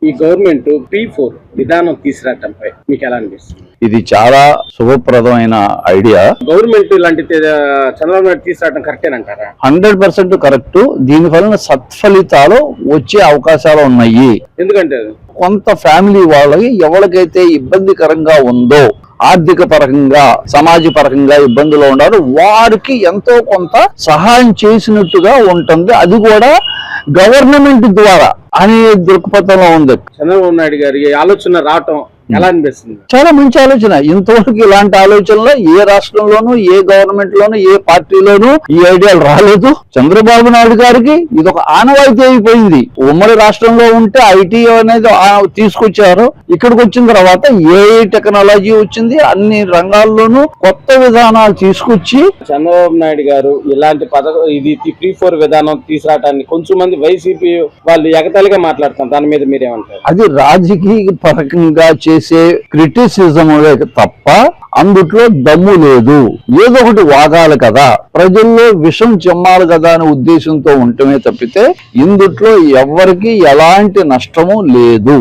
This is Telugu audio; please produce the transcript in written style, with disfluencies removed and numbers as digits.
ఈ గవర్నమెంట్ P4 విధానం తీసుకురావడంపై మీకు ఎలా అనిపిస్తుంది? ఇది చాలా శుభప్రదమైన ఐడియా. గవర్నమెంట్ ఇలాంటి చంద్రబాబు నాయుడు తీసుకురావడం కరెక్టేనంటారా? 100% కరెక్ట్. దీని వలన సత్ఫలితాలు వచ్చే అవకాశాలు ఉన్నాయి. ఎందుకంటే కొంత ఫ్యామిలీ వాళ్ళకి ఎవరికైతే ఇబ్బందికరంగా ఉందో, ఆర్థిక పరంగా సమాజ పరంగా ఇబ్బందులు ఉన్నారు, వారికి ఎంతో కొంత సహాయం చేసినట్టుగా ఉంటుంది. అది కూడా గవర్నమెంట్ ద్వారా అనే దృక్పథంలో ఉంది. చంద్రబాబు నాయుడు గారి ఆలోచన రావటం ఎలా అనిపిస్తుంది? చాలా మంచి ఆలోచన. ఇంతవరకు ఇలాంటి ఆలోచనలు ఏ రాష్ట్రంలోనూ, ఏ గవర్నమెంట్ లోనూ, ఏ పార్టీలోనూ ఈ ఐడియాలు రాలేదు. చంద్రబాబు నాయుడు గారికి ఇది ఒక ఆనవాయితీ అయిపోయింది. ఉమ్మడి రాష్ట్రంలో ఉంటే ఐటీ అనేది తీసుకొచ్చారు. ఇక్కడికి వచ్చిన తర్వాత ఏఐ టెక్నాలజీ వచ్చింది. అన్ని రంగాల్లోనూ కొత్త విధానాలు తీసుకొచ్చి చంద్రబాబు నాయుడు గారు ఇలాంటి పథకం, ఇది P4 విధానం తీసుకురావటాన్ని కొంచెం మంది వైసీపీ వాళ్ళు ఎగతాళిగా మాట్లాడుతారు. దాని మీద మీరేమంటారు? అది రాజకీయ పరంగా చేసే క్రిటిసిజం తప్ప అందుట్లో దమ్ము లేదు. ఏదో ఒకటి వాగాలి కదా, ప్రజల్లో విషం చెమ్మాలి కదా అనే ఉద్దేశంతో ఉండటమే తప్పితే ఇందుట్లో ఎవరికి ఎలాంటి నష్టము లేదు.